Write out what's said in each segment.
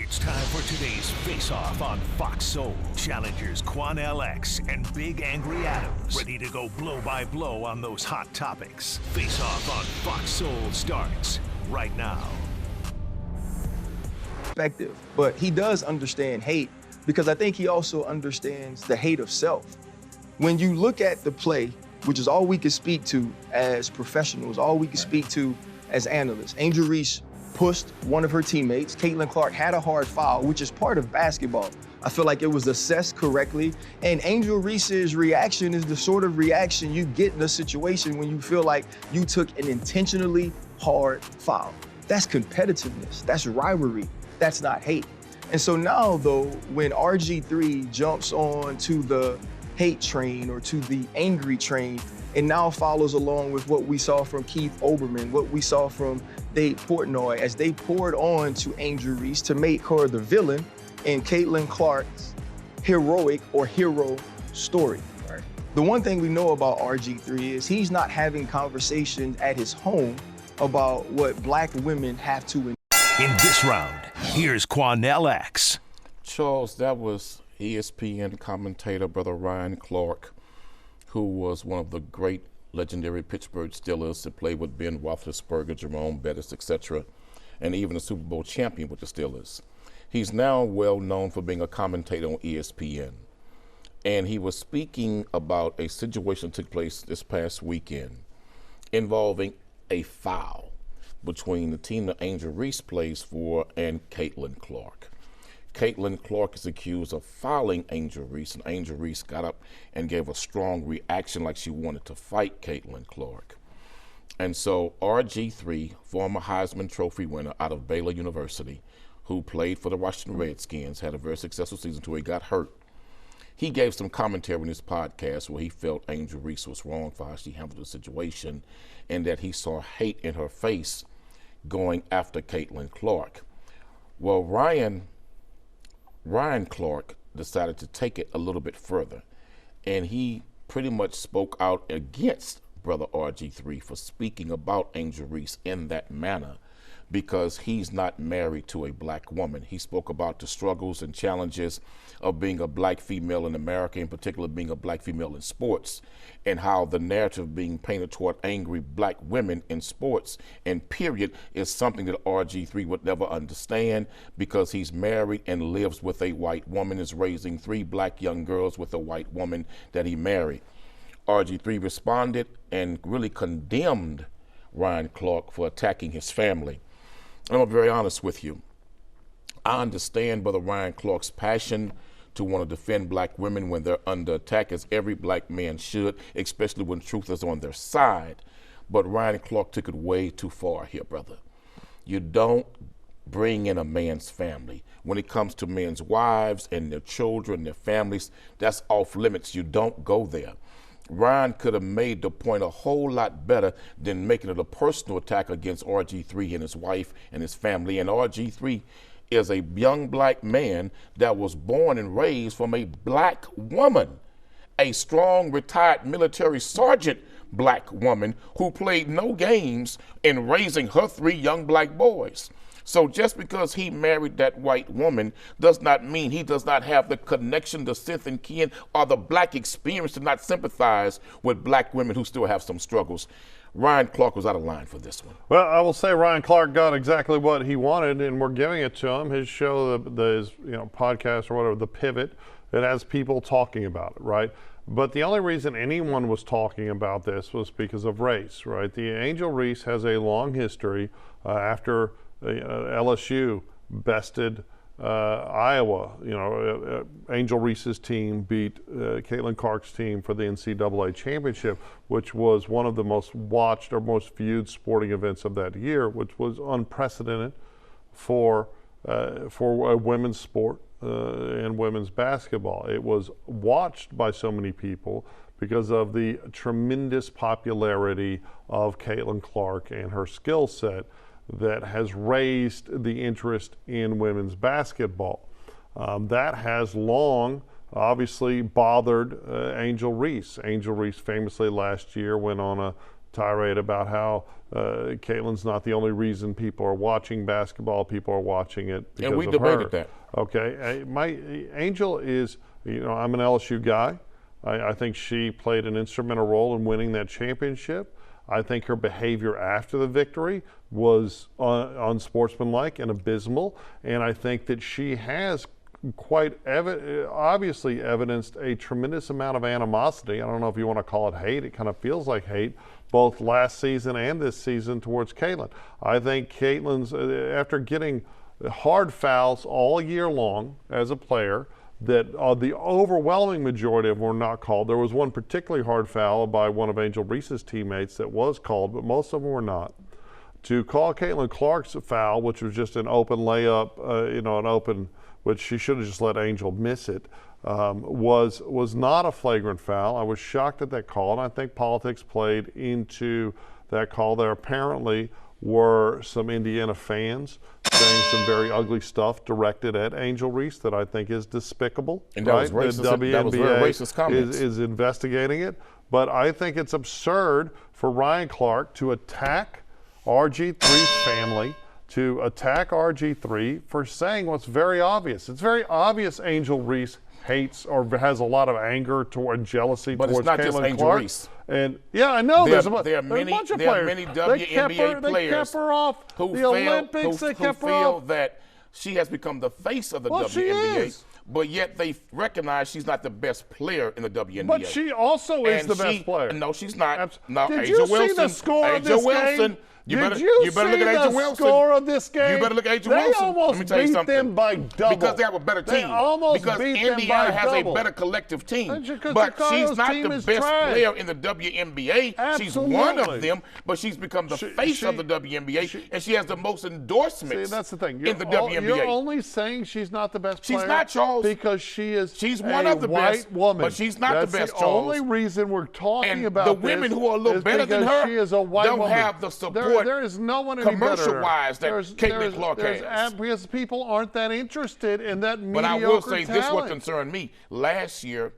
It's time for today's face-off on Fox Soul. Challengers Quan LX and Big Angry Adams, ready to go blow by blow on those hot topics. Face-off on Fox Soul starts right now. But he does understand hate, because I think he also understands the hate of self. When you look at the play, which is all we can speak to as professionals, all we can speak to as analysts, Angel Reese pushed one of her teammates. Caitlin Clark had a hard foul, which is part of basketball. I feel like it was assessed correctly. And Angel Reese's reaction is the sort of reaction you get in a situation when you feel like you took an intentionally hard foul. That's competitiveness, that's rivalry, that's not hate. And so now though, when RG3 jumps on to the hate train or to the angry train, and now follows along with what we saw from Keith Olbermann, what we saw from Dave Portnoy, as they poured on to Angel Reese to make her the villain in Caitlin Clark's heroic or hero story. Right. The one thing we know about RG3 is he's not having conversations at his home about what black women have to endure. In this round, here's Quan LX. Charles, that was ESPN commentator, Brother Ryan Clark, who was one of the great legendary Pittsburgh Steelers that played with Ben Roethlisberger, Jerome Bettis, etc., and even a Super Bowl champion with the Steelers. He's now well known for being a commentator on ESPN. And he was speaking about a situation that took place this past weekend involving a foul between the team that Angel Reese plays for and Caitlin Clark. Caitlin Clark is accused of fouling Angel Reese, and Angel Reese got up and gave a strong reaction like she wanted to fight Caitlin Clark. And so RG3, former Heisman Trophy winner out of Baylor University, who played for the Washington Redskins, had a very successful season until he got hurt. He gave some commentary in his podcast where he felt Angel Reese was wrong for how she handled the situation and that he saw hate in her face going after Caitlin Clark. Well, Ryan Clark decided to take it a little bit further, and he pretty much spoke out against Brother RG3 for speaking about Angel Reese in that manner, because he's not married to a black woman. He spoke about the struggles and challenges of being a black female in America, in particular being a black female in sports, and how the narrative being painted toward angry black women in sports and period is something that RG3 would never understand, because he's married and lives with a white woman, is raising 3 black young girls with a white woman that he married. RG3 responded and really condemned Ryan Clark for attacking his family. I'm gonna be very honest with you. I understand Brother Ryan Clark's passion to want to defend black women when they're under attack, as every black man should, especially when truth is on their side. But Ryan Clark took it way too far here, brother. You don't bring in a man's family. When it comes to men's wives and their children, their families, that's off limits. You don't go there. Ryan could have made the point a whole lot better than making it a personal attack against RG3 and his wife and his family. And RG3 is a young black man that was born and raised from a black woman, a strong retired military sergeant black woman who played no games in raising her 3 young black boys. So just because he married that white woman does not mean he does not have the connection, the synth and kin, or the black experience to not sympathize with black women who still have some struggles. Ryan Clark was out of line for this one. Well, I will say Ryan Clark got exactly what he wanted, and we're giving it to him. His show, his podcast or whatever, The Pivot, it has people talking about it, right? But the only reason anyone was talking about this was because of race, right? The Angel Reese has a long history after LSU bested Iowa. Angel Reese's team beat Caitlin Clark's team for the NCAA championship, which was one of the most watched or most viewed sporting events of that year, which was unprecedented for a women's sport and women's basketball. It was watched by so many people because of the tremendous popularity of Caitlin Clark and her skill set that has raised the interest in women's basketball. That has long obviously bothered Angel Reese. Angel Reese famously last year went on a tirade about how Caitlin's not the only reason people are watching basketball. People are watching it because and we of debated her. that. Okay, Angel is, I'm an LSU guy. I think she played an instrumental role in winning that championship. I think her behavior after the victory was unsportsmanlike and abysmal, and I think that she has quite obviously evidenced a tremendous amount of animosity. I don't know if you want to call it hate. It kind of feels like hate, both last season and this season towards Caitlin. I think Caitlin's, after getting hard fouls all year long as a player, that the overwhelming majority of them were not called. There was one particularly hard foul by one of Angel Reese's teammates that was called, but most of them were not. To call Caitlin Clark's foul, which was just an open layup, an open, which she should have just let Angel miss it, was not a flagrant foul. I was shocked at that call, and I think politics played into that call. There apparently were some Indiana fans saying some very ugly stuff directed at Angel Reese that I think is despicable. And that was racist. The WNBA that was very racist comments. is investigating it. But I think it's absurd for Ryan Clark to attack RG3's family, to attack RG3 for saying what's very obvious. It's very obvious Angel Reese hates or has a lot of anger toward jealousy but towards it's not Caitlin just Angel Clark. Reese. And yeah, I know there there's a bunch of there are players. many They kept WNBA players they kept her off who the feel, Olympics. who, They who kept her feel off. that she has become the face of the Well, she WNBA, is. but yet they recognize she's not the best player in the WNBA. But she also is the best player. No, she's not. No, Did Angel you Wilson, see the score of Angel this Wilson, game? You Did better, you you better see look at Angel the Wilson. score of this game? You better look at Angel They Wilson. almost Let me tell you beat something. them by double. Because they have a better team. They almost because beat them Indiana by has double. a better collective team. Because But Chicago's she's not team the is best trash. player in the WNBA. She's one Absolutely. of them, but she's become the face of the WNBA, and she has the most endorsements. See, that's the thing. In the WNBA. You're only saying she's not the best player. She's not, Charles. Because she is She's one of the white best, woman. but she's not That's the best, the Charles. only reason we're talking And about the this women who are a little is better than because her she is a white don't woman. have the support There is no one any better. commercial-wise that Caitlin Clark has. Because people aren't that interested in that mediocre But I will say talent. this what concerned me. Last year,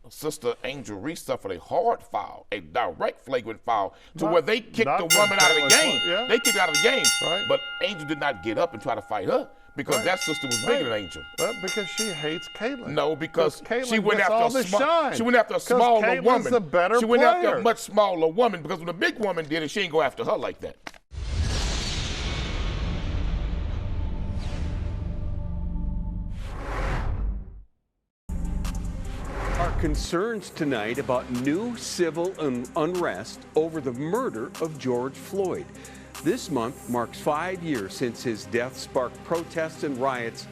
Sister Angel Reese suffered a hard foul, a direct flagrant foul, to where they kicked the woman out of the game. Yeah. They kicked her out of the game. Right. But Angel did not get up and try to fight her because that sister was bigger than Angel. Because she hates Caitlin. No, because Caitlin she went gets after all a the small. shine. She went after a 'Cause smaller Caitlin's woman. the better she went after player. a much smaller woman because when the big woman did it, she didn't go after her like that. Our concerns tonight about new civil unrest over the murder of George Floyd. This month marks 5 years since his death sparked protests and riots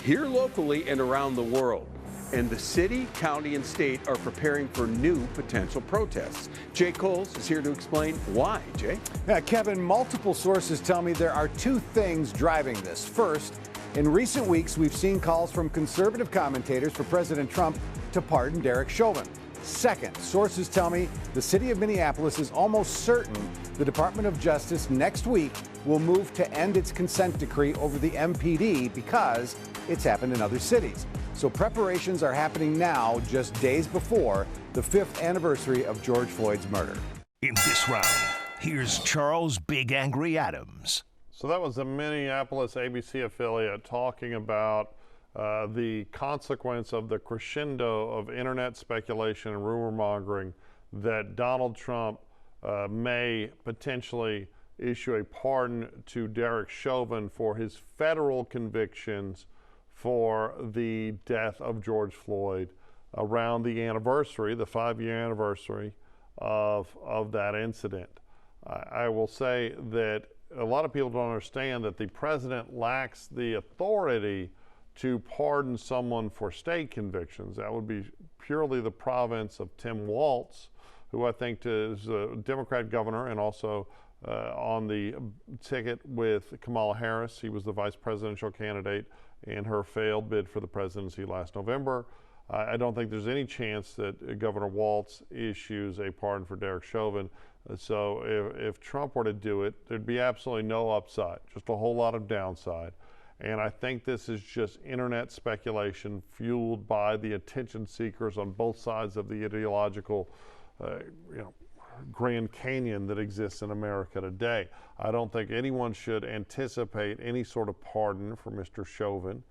here locally and around the world. And the city, county, and state are preparing for new potential protests. Jay Coles is here to explain why. Jay? Yeah, Kevin, multiple sources tell me there are two things driving this. First, in recent weeks, we've seen calls from conservative commentators for President Trump to pardon Derek Chauvin. Second, sources tell me the city of Minneapolis is almost certain the Department of Justice next week will move to end its consent decree over the MPD because it's happened in other cities. So preparations are happening now, just days before the 5th anniversary of George Floyd's murder. In this round, here's Charles Big Angry Adams. So that was a Minneapolis ABC affiliate talking about the consequence of the crescendo of internet speculation and rumor mongering that Donald Trump may potentially issue a pardon to Derek Chauvin for his federal convictions for the death of George Floyd around the anniversary, the 5-year anniversary of that incident. I will say that a lot of people don't understand that the president lacks the authority to pardon someone for state convictions. That would be purely the province of Tim Walz, who I think is a Democrat governor and also on the ticket with Kamala Harris. He was the vice presidential candidate in her failed bid for the presidency last November. I don't think there's any chance that Governor Walz issues a pardon for Derek Chauvin. So if Trump were to do it, there'd be absolutely no upside, just a whole lot of downside. And I think this is just internet speculation fueled by the attention seekers on both sides of the ideological Grand Canyon that exists in America today. I don't think anyone should anticipate any sort of pardon for Mr. Chauvin.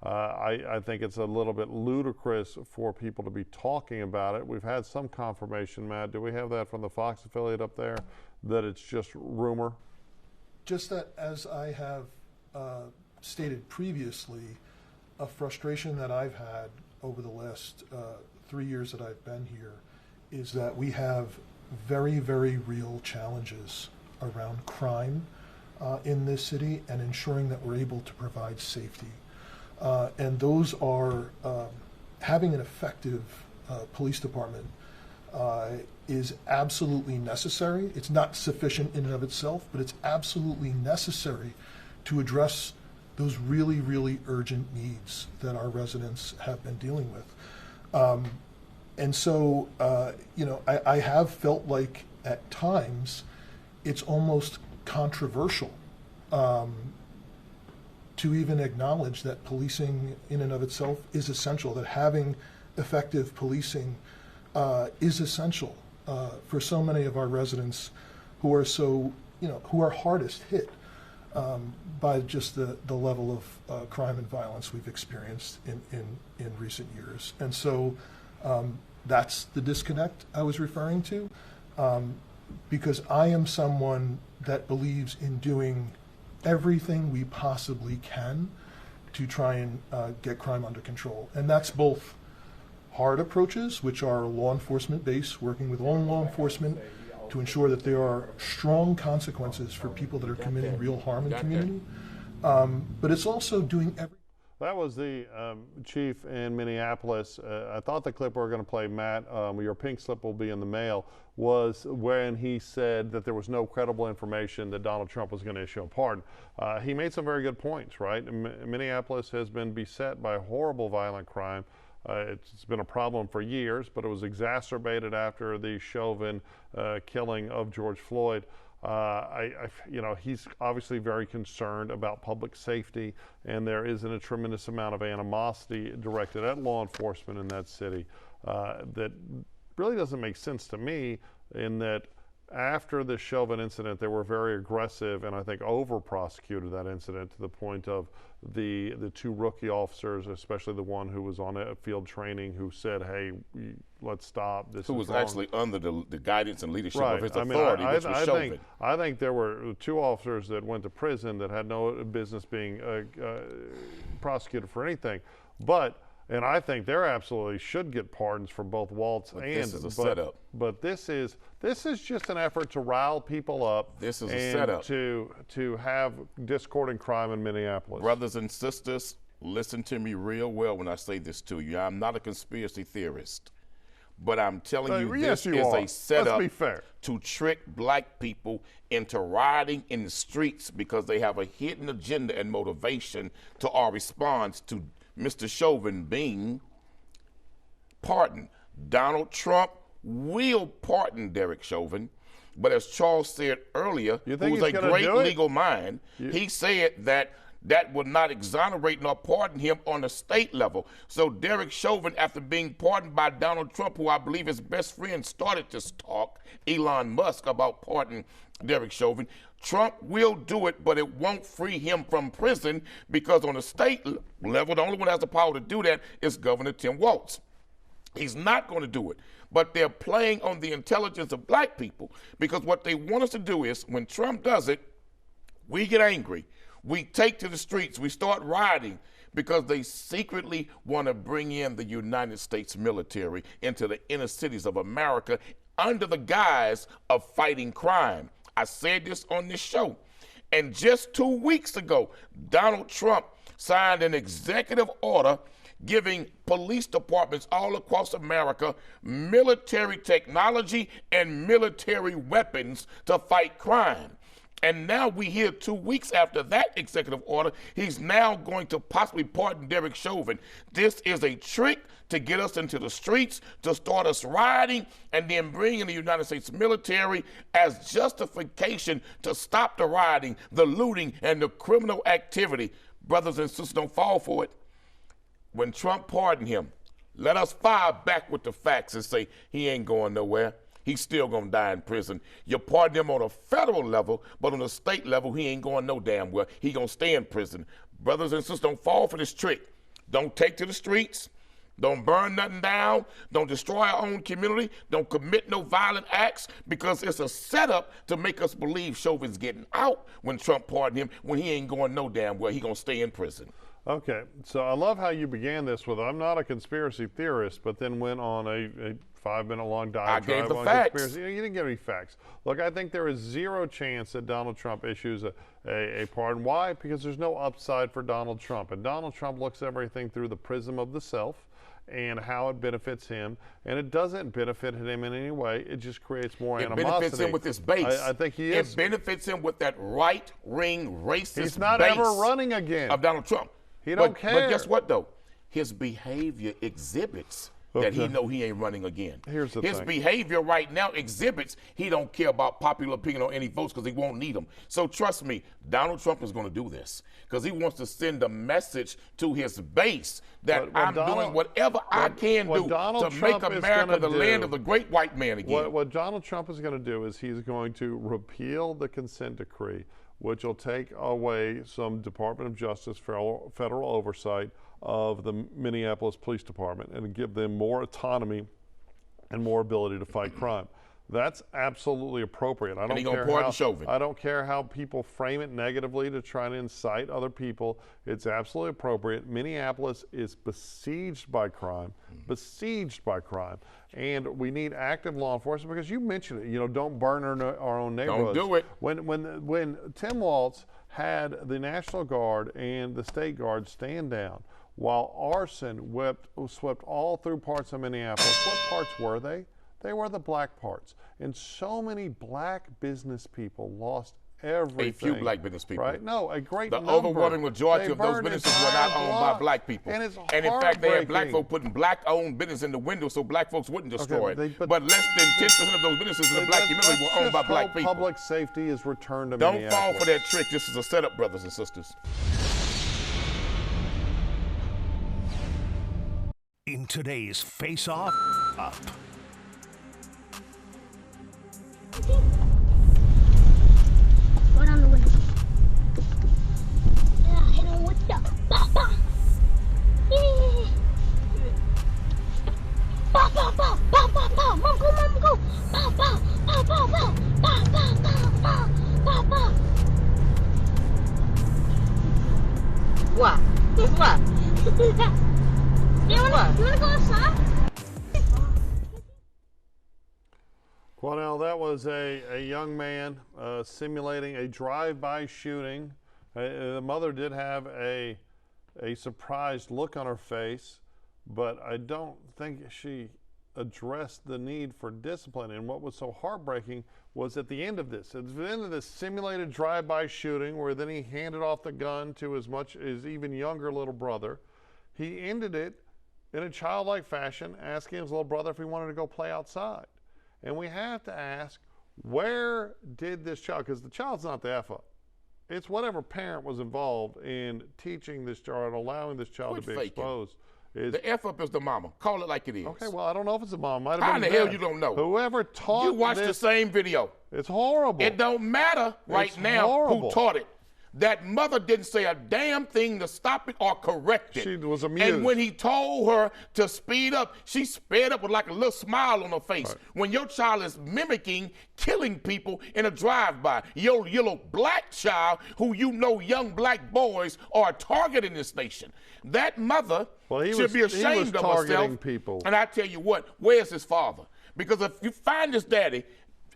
I think it's a little bit ludicrous for people to be talking about it. We've had some confirmation, Matt. Do we have that from the Fox affiliate up there, that it's just rumor? Just that, as I have stated previously, a frustration that I've had over the last 3 years that I've been here is that we have very, very real challenges around crime in this city and ensuring that we're able to provide safety. And those are having an effective police department is absolutely necessary. It's not sufficient in and of itself, but it's absolutely necessary to address those really, really urgent needs that our residents have been dealing with. And so, you know, I have felt like at times it's almost controversial to even acknowledge that policing in and of itself is essential, that having effective policing is essential for so many of our residents who are so, you know, who are hardest hit by just the level of crime and violence we've experienced in recent years. And so that's the disconnect I was referring to, because I am someone that believes in doing everything we possibly can to try and get crime under control. And that's both hard approaches, which are law enforcement based, working with all law enforcement to ensure that there are strong consequences for people that are committing real harm in the community. But it's also doing everything. That was the chief in Minneapolis. I thought the clip we were going to play, Matt, your pink slip will be in the mail, was when he said that there was no credible information that Donald Trump was going to issue a pardon. He made some very good points, right? Minneapolis has been beset by horrible violent crime. It's been a problem for years, but it was exacerbated after the Chauvin killing of George Floyd. You know, he's obviously very concerned about public safety, and there isn't a tremendous amount of animosity directed at law enforcement in that city that really doesn't make sense to me, in that after the Chauvin incident, they were very aggressive and I think over-prosecuted that incident to the point of the two rookie officers, especially the one who was on a field training, who said, "Hey, let's stop. This who is was wrong." actually under the guidance and leadership Right. of his I mean, authority, which was Chauvin. I think there were two officers that went to prison that had no business being prosecuted for anything, and I think they absolutely should get pardons for both Waltz and. This is a setup. But this is just an effort to rile people up. This is and a setup to have discord and crime in Minneapolis. Brothers and sisters, listen to me real well when I say this to you. I'm not a conspiracy theorist, but I'm telling you, yes, this you is are. a setup Let's be fair. to trick black people into rioting in the streets because they have a hidden agenda and motivation to our response to Mr. Chauvin being pardoned. Donald Trump will pardon Derek Chauvin, but as Charles said earlier, who was a great legal mind, he said that would not exonerate nor pardon him on the state level. So Derek Chauvin, after being pardoned by Donald Trump, who I believe his best friend started this talk, Elon Musk, about pardoning Derek Chauvin, Trump will do it, but it won't free him from prison, because on the state level, the only one that has the power to do that is Governor Tim Walz. He's not going to do it, but they're playing on the intelligence of black people, because what they want us to do is, when Trump does it, we get angry. We take to the streets. We start rioting, because they secretly want to bring in the United States military into the inner cities of America under the guise of fighting crime. I said this on this show. And just 2 weeks ago, Donald Trump signed an executive order giving police departments all across America military technology and military weapons to fight crime. And now we hear 2 weeks after that executive order, he's now going to possibly pardon Derek Chauvin. This is a trick to get us into the streets, to start us rioting, and then bring in the United States military as justification to stop the rioting, the looting, and the criminal activity. Brothers and sisters, don't fall for it. When Trump pardoned him, let us fire back with the facts and say he ain't going nowhere. he's still going to die in prison. You pardon him on a federal level, but on a state level, he ain't going no damn well. He going to stay in prison. Brothers and sisters, don't fall for this trick. Don't take to the streets. Don't burn nothing down. Don't destroy our own community. Don't commit no violent acts, because it's a setup to make us believe Chauvin's getting out when Trump pardoned him, when he ain't going no damn well. He going to stay in prison. Okay, so I love how you began this with, I'm not a conspiracy theorist, but then went on a 5-minute long diatribe. I gave the on facts. Conspiracy. You didn't give any facts. Look, I think there is zero chance that Donald Trump issues a pardon. Why? Because there's no upside for Donald Trump. And Donald Trump looks at everything through the prism of the self and how it benefits him. And it doesn't benefit him in any way. It just creates more animosity. It benefits him with his base. I think he is. It benefits him with that right-wing racist He's not base ever running again. of Donald Trump. He don't care. But guess what, though? His behavior exhibits that he know he ain't running again. Here's the His thing. behavior right now exhibits he don't care about popular opinion or any votes, because he won't need them. So trust me, Donald Trump is going to do this because he wants to send a message to his base that I'm doing whatever I can do to make America the land of the great white man again. What Donald Trump is going to do is he's going to repeal the consent decree, which will take away some Department of Justice federal oversight of the Minneapolis Police Department and give them more autonomy and more ability to fight crime. That's absolutely appropriate. I don't care how people frame it negatively to try to incite other people. It's absolutely appropriate. Minneapolis is besieged by crime, and we need active law enforcement, because you mentioned it. Don't burn our own neighborhoods. Don't do it. When Tim Walz had the National Guard and the State Guard stand down while arson swept all through parts of Minneapolis, what parts were they? They were the black parts. And so many black business people lost everything. A few black business people. Right? No, a great number. The overwhelming majority of those businesses were not owned by black people. And in fact, they had black folk putting black-owned business in the window so black folks wouldn't destroy it. But less than 10% of those businesses in the black community were owned by black people. Public safety is returned to Don't Minneapolis. fall for that trick. This is a setup, brothers and sisters. In today's Face Off Up. Go down the window. Yeah, hit him with the ba-ba. Yeah. Ba-ba-ba, ba-ba-ba. Mom, go. Ba-ba, ba-ba-ba, ba-ba-ba, ba-ba. What? What? You wanna go outside? Quanell, that was a young man simulating a drive-by shooting. The mother did have a surprised look on her face, but I don't think she addressed the need for discipline. And what was so heartbreaking was at the end of this simulated drive-by shooting, where then he handed off the gun to his even younger little brother. He ended it in a childlike fashion, asking his little brother if he wanted to go play outside. And we have to ask, where did this child, because the child's not the F-up. It's whatever parent was involved in teaching this child, allowing this child to be exposed. The F-up is the mama. Call it like it is. Okay, well, I don't know if it's the mom. Might have How been in the hell you don't know? Whoever taught You watched the same video. It's horrible. It don't matter right now who taught it. That mother didn't say a damn thing to stop it or correct it. She was amused. And when he told her to speed up, she sped up with like a little smile on her face. Right. When your child is mimicking killing people in a drive-by, your little black child, who young black boys are a target in this nation. That mother should be ashamed of herself. People. And I tell you what, where's his father? Because if you find his daddy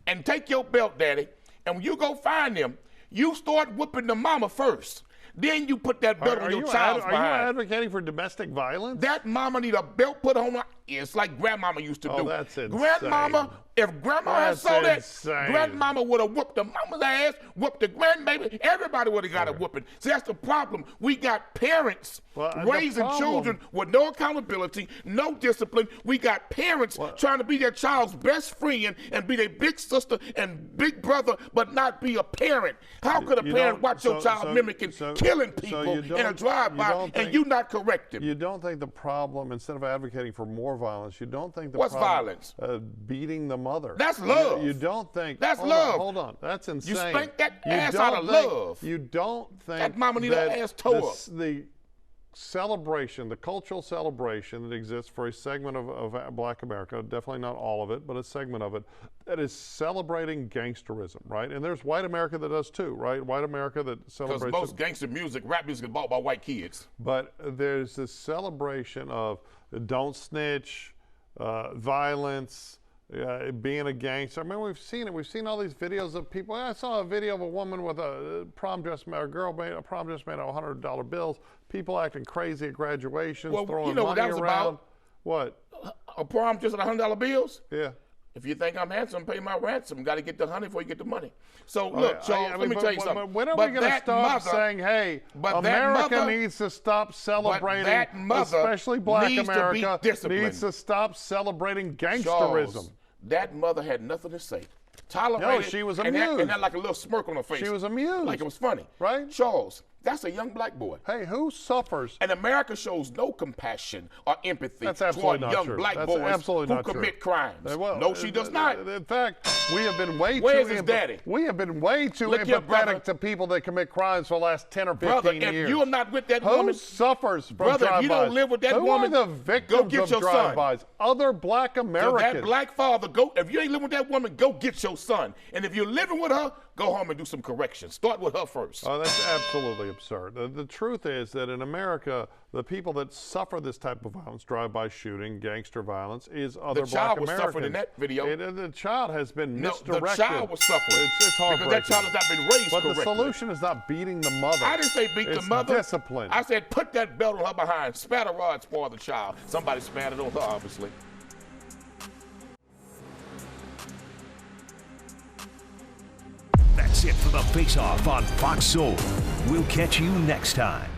and take your belt, daddy, and when you go find him, you start whooping the mama first. Then you put that belt on your child's behind. Are you advocating for domestic violence? That mama need a belt put on her. It's like grandmama used to do. That's insane. Grandmama, if grandma had saw that, grandmama would have whooped the mama's ass, whooped the grandbaby. Everybody would have got a whooping. See, that's the problem. We got parents raising children with no accountability, no discipline. We got parents trying to be their child's best friend and be their big sister and big brother, but not be a parent. How could a parent watch your child mimicking, killing people in a drive-by, and you not correct him? You don't think the problem, instead of advocating for more violence. You don't think the What's problem, violence? Beating the mother. That's love. You don't think that's hold love. On, hold on, that's insane. You spank that ass out of love. You don't think that mama need her ass tore up. The celebration, the cultural celebration that exists for a segment of Black America, definitely not all of it, but a segment of it, that is celebrating gangsterism, right? And there's white America that does too, right? White America that celebrates. Because most gangster music, rap music is bought by white kids. But there's this celebration of don't snitch, violence, being a gangster. I mean, we've seen it. We've seen all these videos of people. I saw a video of a woman with a prom dress, a girl made a prom dress made out of $100 bills. People acting crazy at graduations, throwing you know money what that was around. about? What? A prom dress with $100 bills? Yeah. If you think I'm handsome, pay my ransom. Got to get the honey before you get the money. So look, Charles, let me tell you something. When are we going to stop saying, "Hey, America needs to stop celebrating"? Especially Black America needs to stop celebrating gangsterism. Charles, that mother had nothing to say. Tolerated. No, she was amused. And had like a little smirk on her face. She was amused. Like it was funny. Right? Charles, that's a young black boy. Hey, who suffers? And America shows no compassion or empathy toward young black boys who commit crimes. No, she does not. In fact, we have been way Where's his daddy? We have been way too empathetic to people that commit crimes for the last 10 or 15 years. If you're not with that who woman, suffers from brother, drive-bys? if you don't live with that woman, who are the victims go get of your drive-bys? son. Other Black Americans. So that black father, go. If you ain't living with that woman, go get your son. And if you're living with her, go home and do some corrections. Start with her first. Oh, that's absolutely absurd. The truth is that in America, the people that suffer this type of violence, drive-by shooting, gangster violence, is other Black Americans. The child was suffering in that video. The child has been misdirected. The child was suffering. It's heartbreaking. Because that child has not been raised correctly. But the solution is not beating the mother. I didn't say beat the mother. It's discipline. I said put that belt on her behind. Spatter rod spoil the child. Somebody spattered on her, obviously. That's it for the Face Off on Fox Soul. We'll catch you next time.